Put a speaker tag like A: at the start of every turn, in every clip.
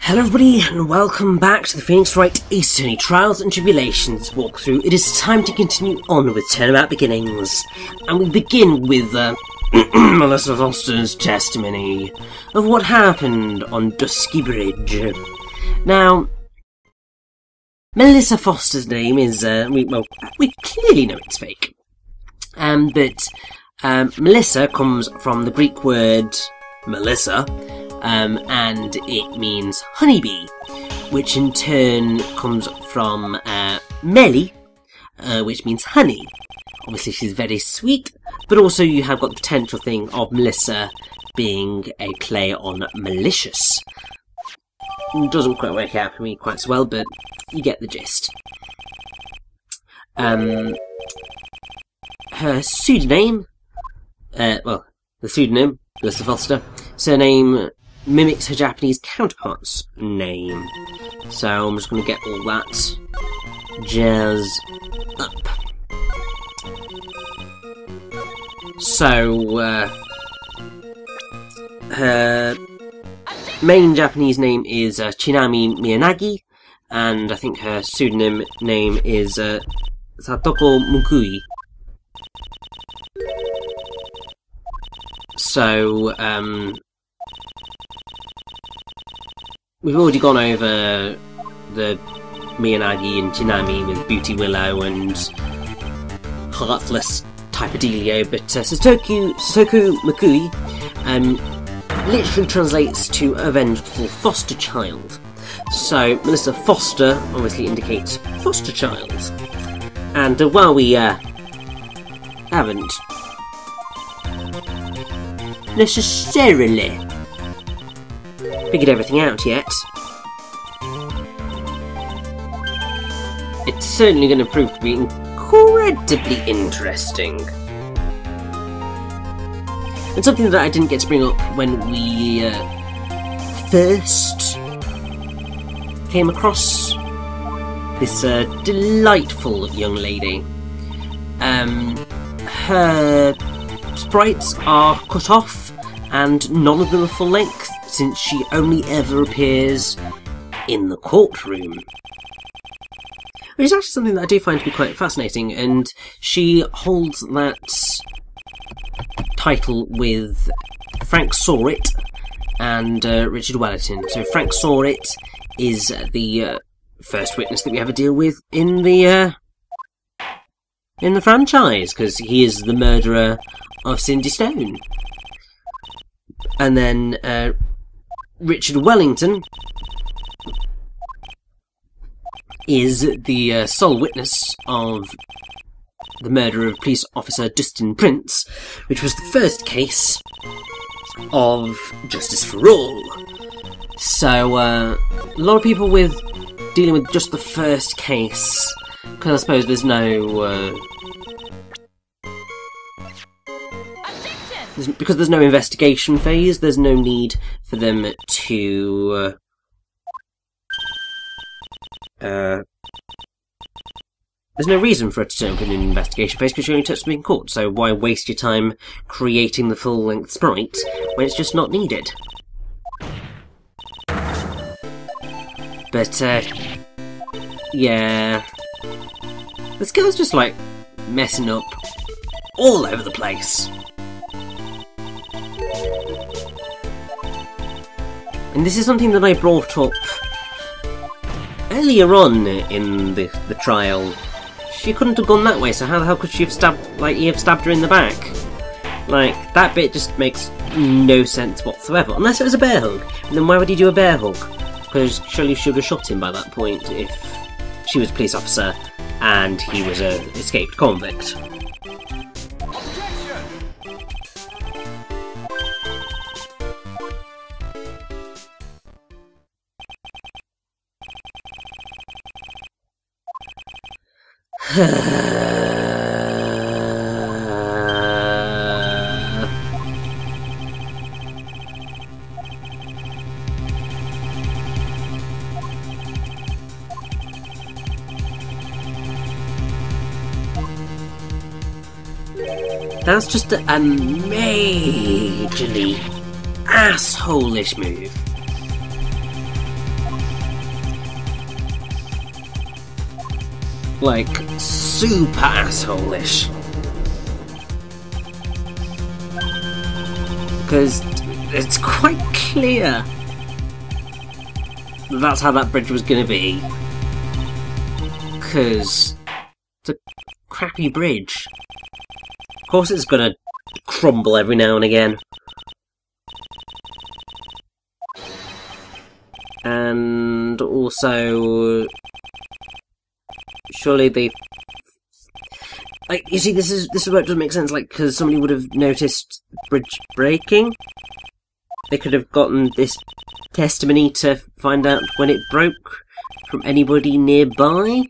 A: Hello everybody and welcome back to the Phoenix Wright Ace Attorney Trials and Tribulations walkthrough. It is time to continue on with Turnabout Beginnings, and we begin with Melissa Foster's testimony of what happened on Dusky Bridge. Now, Melissa Foster's name is, we clearly know it's fake, but Melissa comes from the Greek word Melissa, and it means honeybee, which in turn comes from Meli, which means honey. Obviously she's very sweet, but also you have got the potential thing of Melissa being a play on malicious. It doesn't quite work out for me quite so well, but you get the gist. Her pseudonym, the pseudonym, Melissa Foster, surname mimics her Japanese counterpart's name. So I'm just going to get all that jazz up. So, her main Japanese name is Chinami Miyanagi, and I think her pseudonym name is Satoko Mukui. So, we've already gone over the Miyanagi and Chinami with Beauty Willow and Heartless Typodelio, but Satoko Mukui literally translates to a vengeful foster child. So Melissa Foster obviously indicates foster child. And while we haven't necessarily figured everything out yet, it's certainly going to prove to be incredibly interesting. And something that I didn't get to bring up when we first came across this delightful young lady. Her sprites are cut off, and none of them are full length, since she only ever appears in the courtroom. Which is actually something that I do find to be quite fascinating, and she holds that title with Frank Sawrit and Richard Wellington. So Frank Sawrit is the first witness that we ever deal with in the franchise, because he is the murderer of Cindy Stone. And then Richard Wellington is the sole witness of the murder of police officer Dustin Prince, which was the first case of Justice for All. So a lot of people with dealing with just the first case, because I suppose there's no because there's no investigation phase, there's no need for them to there's no reason for it to turn up in an investigation phase, because you only touched something in court, so why waste your time creating the full-length sprite when it's just not needed? But, yeah, this girl's just, like, messing up all over the place. And this is something that I brought up earlier on in the trial. She couldn't have gone that way, so how the hell could she have stabbed her in the back? Like, that bit just makes no sense whatsoever. Unless it was a bear hug. And then why would he do a bear hug? Because surely she would have shot him by that point if she was a police officer and he was an escaped convict. That's just a majorly asshole-ish move. like, super asshole-ish. Because it's quite clear that's how that bridge was going to be. Because it's a crappy bridge. Of course it's going to crumble every now and again. And also, surely they, like, you see, this is where it doesn't make sense. Like, because somebody would have noticed the bridge breaking. They could have gotten this testimony to find out when it broke from anybody nearby.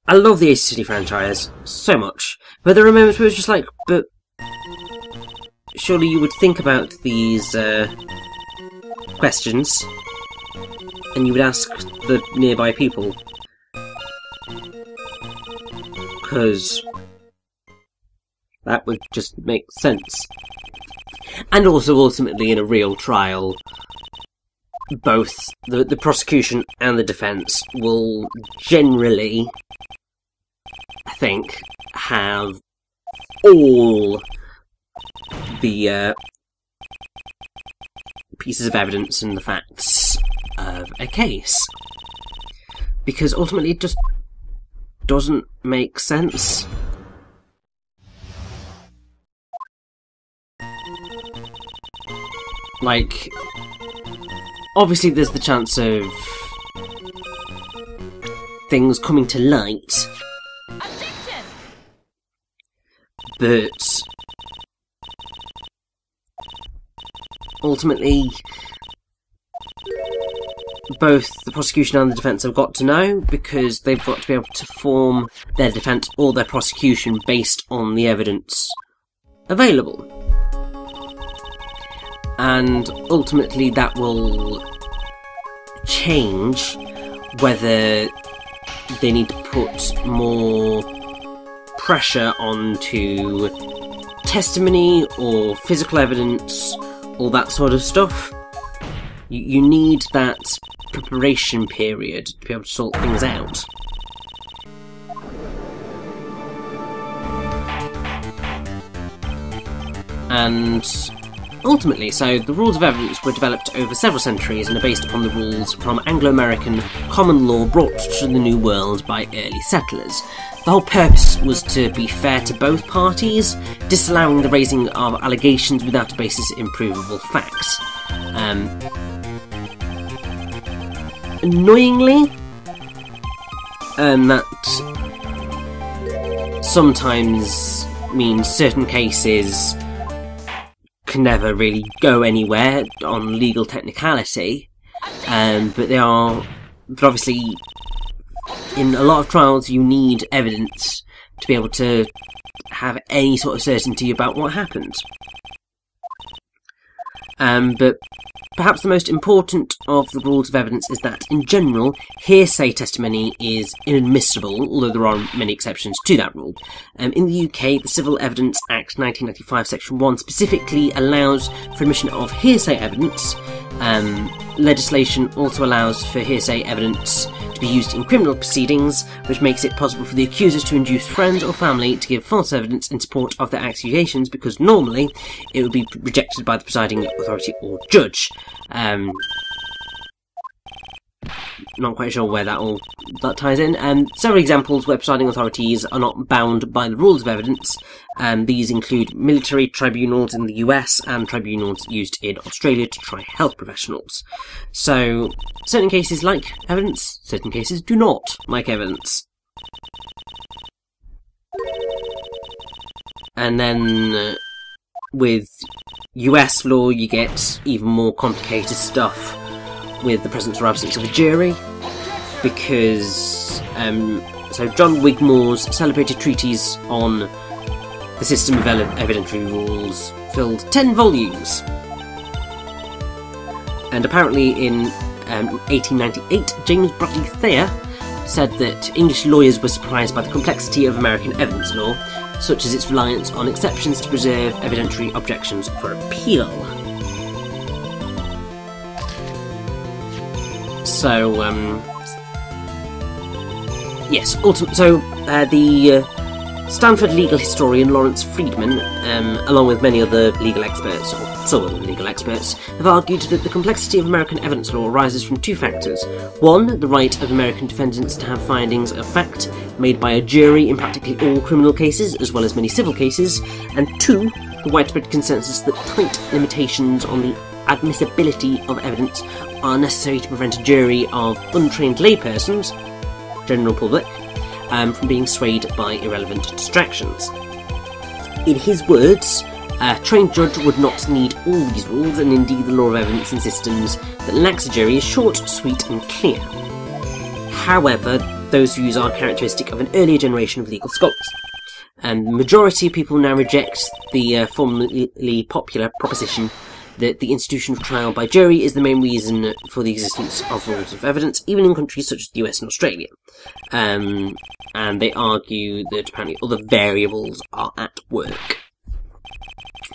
A: I love the Ace City franchise so much, but there are moments where it's just like, but surely you would think about these questions, and you would ask the nearby people, because that would just make sense. And also, ultimately, in a real trial, both the prosecution and the defence will generally, I think, have all the pieces of evidence and the facts of a case. Because ultimately it just doesn't make sense. Like, obviously there's the chance of things coming to light. Objection! But ultimately, both the prosecution and the defence have got to know, because they've got to be able to form their defence or their prosecution based on the evidence available. And ultimately that will change whether they need to put more pressure onto testimony or physical evidence, all that sort of stuff. You need that preparation period to be able to sort things out. And ultimately, so the rules of evidence were developed over several centuries and are based upon the rules from Anglo-American common law brought to the New World by early settlers. The whole purpose was to be fair to both parties, disallowing the raising of allegations without a basis in provable facts. Annoyingly, that sometimes means certain cases can never really go anywhere on legal technicality, but obviously in a lot of trials you need evidence to be able to have any sort of certainty about what happened. But perhaps the most important of the rules of evidence is that, in general, hearsay testimony is inadmissible, although there are many exceptions to that rule. In the UK, the Civil Evidence Act 1995 Section 1 specifically allows for admission of hearsay evidence. Legislation also allows for hearsay evidence to be used in criminal proceedings, which makes it possible for the accusers to induce friends or family to give false evidence in support of their accusations, because normally it would be rejected by the presiding authority or judge. Not quite sure where that ties in. Several examples where presiding authorities are not bound by the rules of evidence. These include military tribunals in the US and tribunals used in Australia to try health professionals. So, certain cases like evidence, certain cases do not like evidence. And then with US law you get even more complicated stuff with the presence or absence of a jury, because so John Wigmore's celebrated treatise on the system of evidentiary rules filled 10 volumes, and apparently in 1898 James Bradley Thayer said that English lawyers were surprised by the complexity of American evidence law, such as its reliance on exceptions to preserve evidentiary objections for appeal. So, yes, so the Stanford legal historian Lawrence Friedman, along with many other legal experts, or some other legal experts, have argued that the complexity of American evidence law arises from two factors. One, the right of American defendants to have findings of fact made by a jury in practically all criminal cases, as well as many civil cases, and two, the widespread consensus that tight limitations on the admissibility of evidence are necessary to prevent a jury of untrained laypersons, general public, from being swayed by irrelevant distractions. In his words, a trained judge would not need all these rules, and indeed the law of evidence in systems that lacks a jury is short, sweet and clear. However, those views are characteristic of an earlier generation of legal scholars. And the majority of people now reject the formerly popular proposition that the institution of trial by jury is the main reason for the existence of rules of evidence, even in countries such as the US and Australia. And they argue that apparently other variables are at work.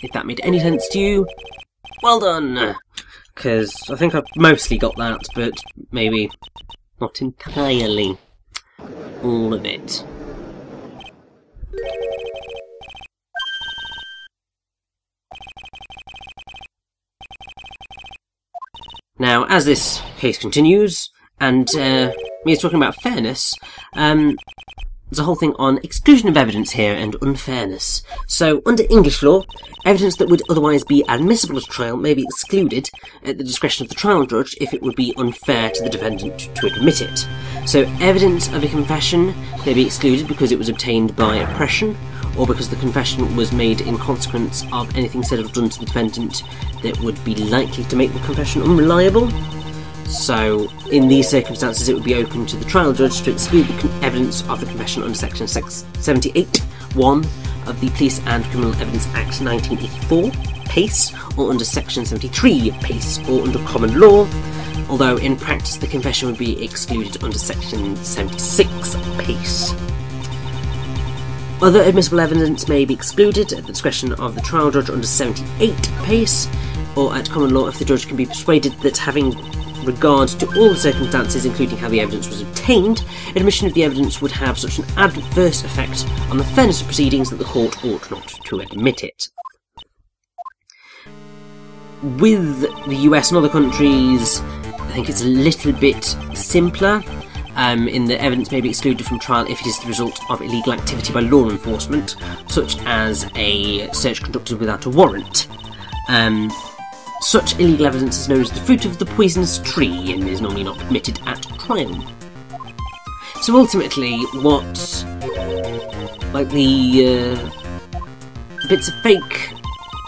A: If that made any sense to you, well done! Because I think I've mostly got that, but maybe not entirely all of it. Now, as this case continues, and me talking about fairness, there's a whole thing on exclusion of evidence here and unfairness. So, under English law, evidence that would otherwise be admissible at trial may be excluded at the discretion of the trial judge if it would be unfair to the defendant to admit it. So, evidence of a confession may be excluded because it was obtained by oppression, or because the confession was made in consequence of anything said or done to the defendant that would be likely to make the confession unreliable. So, in these circumstances, it would be open to the trial judge to exclude the evidence of the confession under Section 78(1) of the Police and Criminal Evidence Act 1984, PACE, or under Section 73, PACE, or under common law, although in practice the confession would be excluded under Section 76, PACE. Other admissible evidence may be excluded at the discretion of the trial judge under 78 PACE, or at common law if the judge can be persuaded that, having regard to all the circumstances, including how the evidence was obtained, admission of the evidence would have such an adverse effect on the fairness of proceedings that the court ought not to admit it. With the US and other countries, I think it's a little bit simpler. In that evidence may be excluded from trial if it is the result of illegal activity by law enforcement, such as a search conducted without a warrant. Such illegal evidence is known as the fruit of the poisonous tree and is normally not permitted at trial. So ultimately, what, like the bits of fake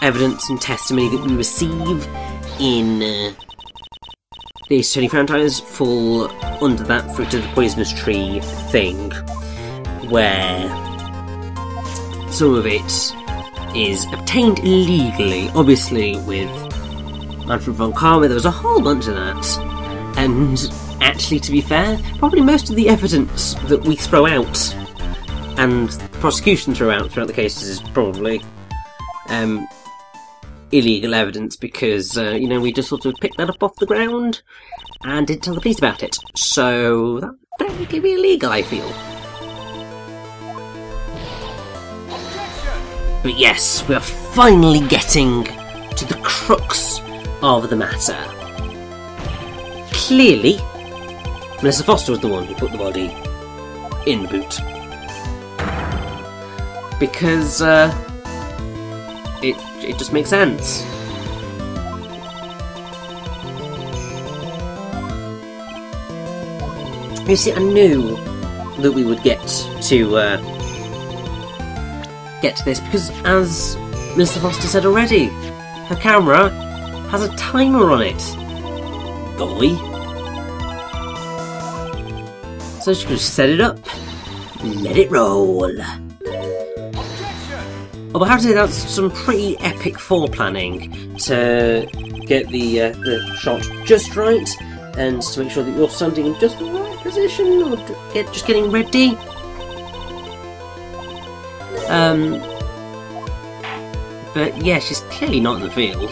A: evidence and testimony that we receive in the Ace Attorney franchise fall under that fruit of the poisonous tree thing, where some of it is obtained illegally, obviously with Manfred von Karma there was a whole bunch of that, and actually, to be fair, probably most of the evidence that we throw out and the prosecution throughout the cases is probably illegal evidence because, we just sort of picked that up off the ground and didn't tell the police about it. So, that would technically be illegal, I feel. But yes, we are finally getting to the crux of the matter. Clearly, Melissa Foster was the one who put the body in the boot. Because, it just makes sense. You see, I knew that we would get to this because, as Mr. Foster said already, her camera has a timer on it. Boy. So she could set it up, let it roll. Although I have to say that's some pretty epic foreplanning to get the shot just right and to make sure that you're standing in just the right position or just getting ready. But yeah, she's clearly not in the field.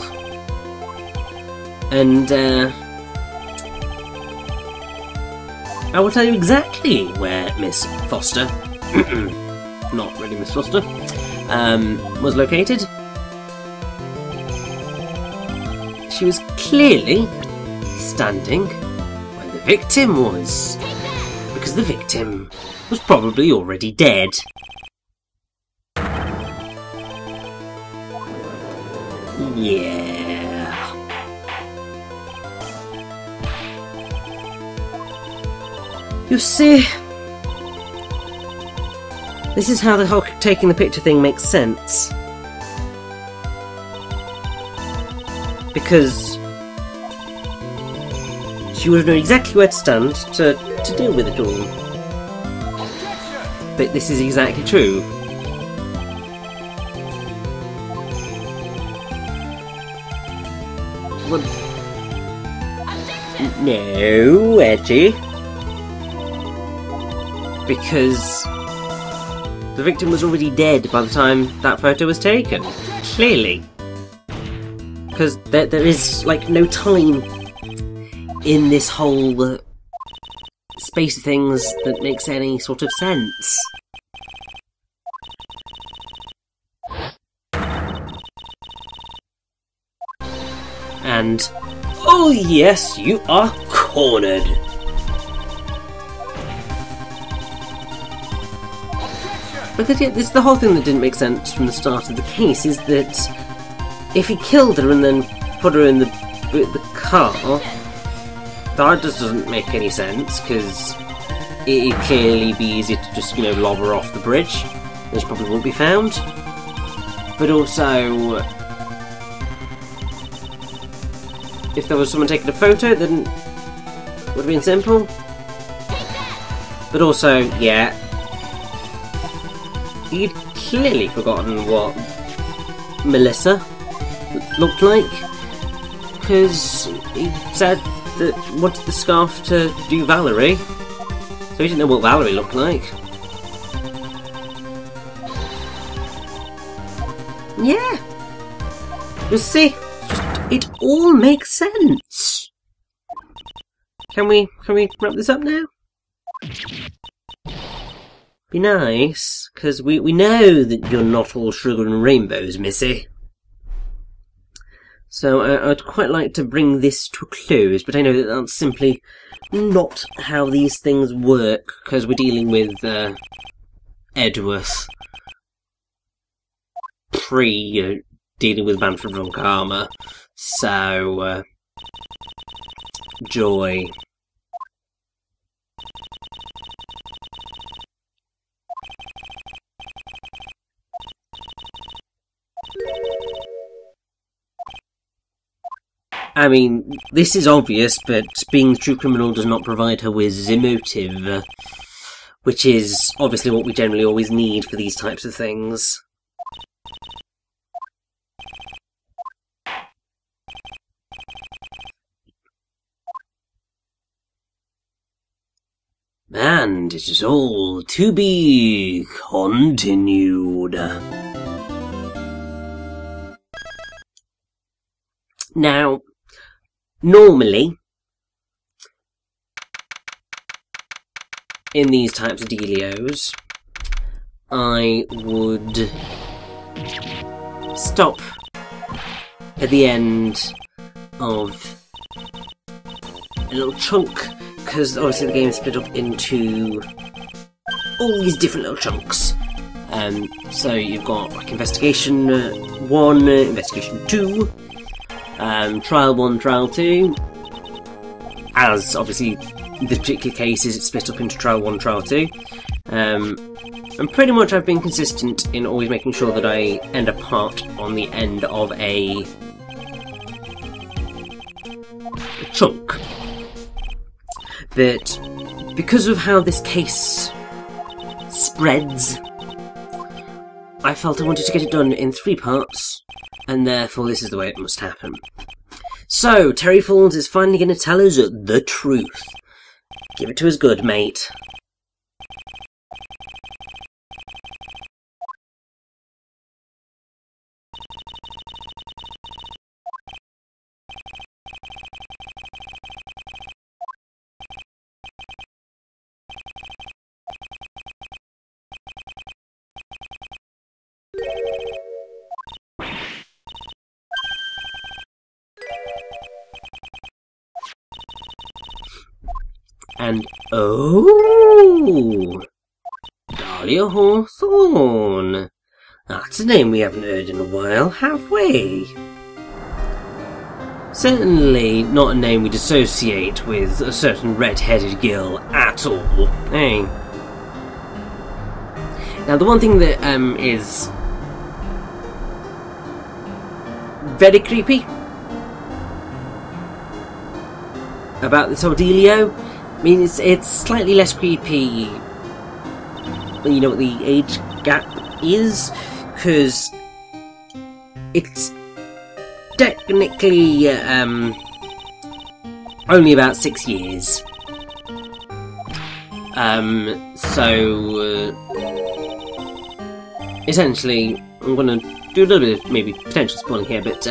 A: And I will tell you exactly where Miss Foster, not really Miss Foster, was located. She was clearly standing where the victim was, because the victim was probably already dead. Yeah. You see, this is how the whole taking the picture thing makes sense. Because she would have known exactly where to stand to deal with it all. But this is exactly true. Well, no, Edgy. Because the victim was already dead by the time that photo was taken. Clearly. Because there is, like, no time in this whole space of things that makes any sort of sense. And, oh yes, you are cornered. Because yeah, this is the whole thing that didn't make sense from the start of the case, is that if he killed her and then put her in the car, that just doesn't make any sense, because it'd clearly be easy to just, you know, lob her off the bridge. This probably won't be found. But also, if there was someone taking a photo, then it would have been simple. But also, yeah, he'd clearly forgotten what Melissa looked like, because he said that he wanted the scarf to do Valerie, so he didn't know what Valerie looked like. Yeah, you see, it all makes sense. Can we wrap this up now? Be nice, because we know that you're not all sugar and rainbows, Missy. So I'd quite like to bring this to a close, but I know that that's simply not how these things work, because we're dealing with Edworth dealing with Manfred von Karma. So Joy. I mean, this is obvious, but being the true criminal does not provide her with the motive, which is obviously what we generally always need for these types of things. And it is all to be continued. Now, normally, in these types of dealios, I would stop at the end of a little chunk, because obviously the game is split up into all these different little chunks. So you've got like Investigation 1, Investigation 2, Trial 1, Trial 2, as obviously the particular case is split up into Trial 1, Trial 2. And pretty much I've been consistent in always making sure that I end a part on the end of a chunk. But because of how this case spreads, I felt I wanted to get it done in 3 parts, and therefore this is the way it must happen. So, Terry Falls is finally going to tell us the truth. Give it to us good, mate. And oh, Dahlia Hawthorne. That's a name we haven't heard in a while, have we? Certainly not a name we'd associate with a certain red-headed girl at all, eh? Now, the one thing that is very creepy about this whole dealio, I mean, it's slightly less creepy when you know what the age gap is, because it's technically only about 6 years. Essentially, I'm going to do a little bit of maybe potential spoiling here, but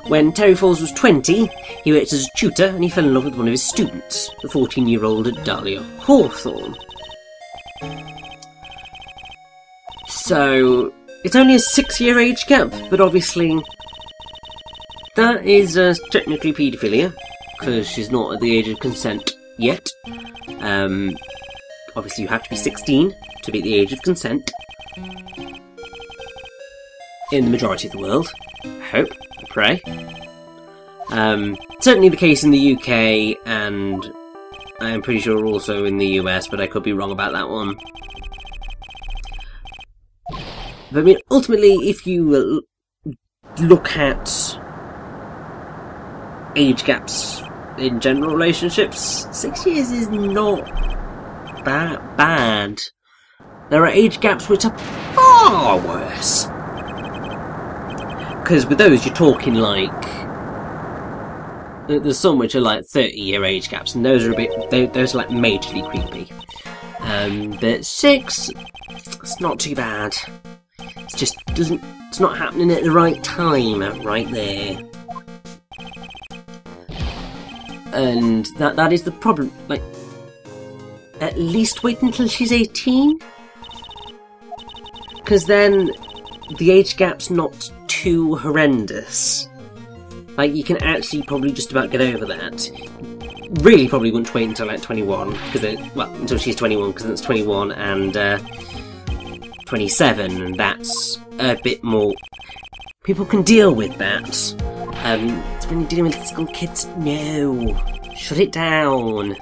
A: when Terry Falls was 20, he worked as a tutor and he fell in love with one of his students, the 14-year-old Dahlia Hawthorne. So, it's only a 6-year age gap, but obviously that is technically paedophilia, because she's not at the age of consent yet. Obviously you have to be 16 to be at the age of consent. In the majority of the world, I hope, I pray. Certainly the case in the UK, and I'm pretty sure also in the US, but I could be wrong about that one. But I mean, ultimately, if you look at age gaps in general relationships, 6 years is not that bad. There are age gaps which are far worse. Because with those, you're talking like... There's some which are like 30-year age gaps, and those are a bit... Those are like majorly creepy. But 6, it's not too bad. It just doesn't... It's not happening at the right time, right there. And that is the problem. Like, at least wait until she's 18? Because then the age gap's not too horrendous. Like, you can actually probably just about get over that. Really probably wouldn't wait until like 21, because well, until she's 21, because that's 21 and 27, and that's a bit more... People can deal with that. It's when you're dealing with school kids, no. Shut it down.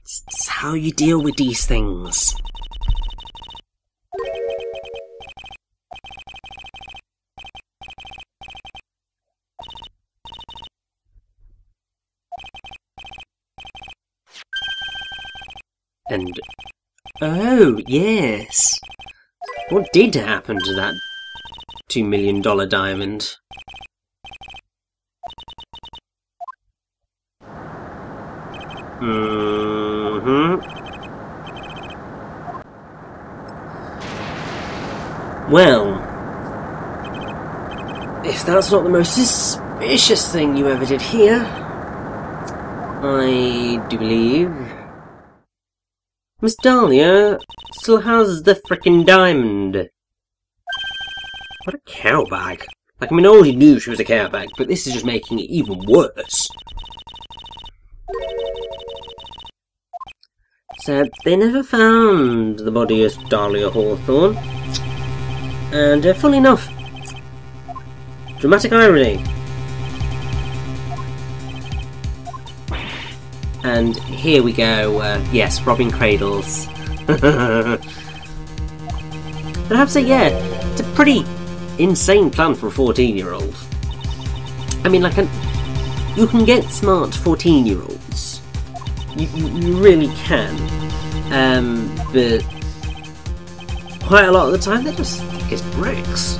A: It's how you deal with these things. And... oh, yes. What did happen to that $2 million diamond? Well, if that's not the most suspicious thing you ever did here, I do believe Miss Dahlia still has the frickin' diamond. What a cowbag. Like, I mean, I already knew she was a cowbag, but this is just making it even worse. So, they never found the body of Dahlia Hawthorne. And, funnily enough, dramatic irony. And here we go, yes, robbing cradles. But I have to say, yeah, it's a pretty insane plan for a 14-year-old. I mean, like, you can get smart 14-year-olds. You really can. But quite a lot of the time, they're just thick as bricks.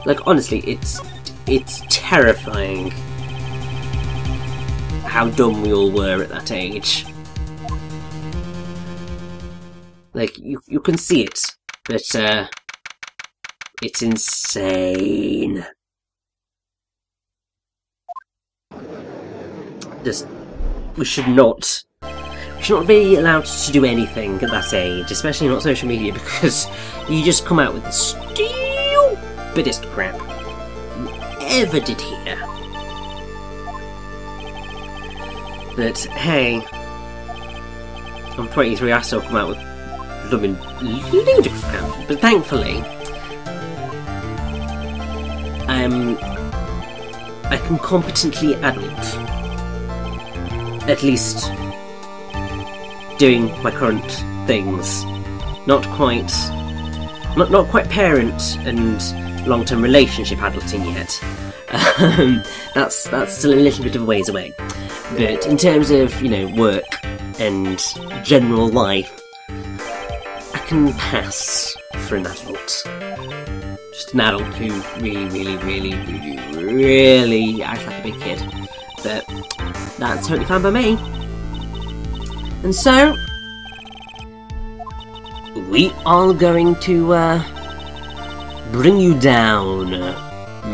A: Like, honestly, it's terrifying how dumb we all were at that age. Like, you can see it, but it's insane. Just, we should not be allowed to do anything at that age, especially not social media, because you just come out with the stupidest crap you ever did hear. But hey, I'm 23, I still come out with blooming ludicrous crap. But thankfully, I can competently adult. At least doing my current things. Not quite parent and long-term relationship adulting yet. That's still a little bit of a ways away. But in terms of, you know, work and general life, I can pass for an adult. Just an adult who really acts like a big kid. But that's totally fine by me. And so, we are going to bring you down,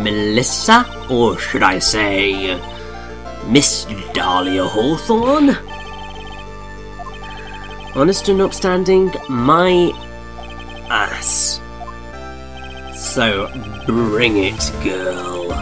A: Melissa, or should I say, Miss Dahlia Hawthorne. Honest and upstanding, my ass. So bring it, girl.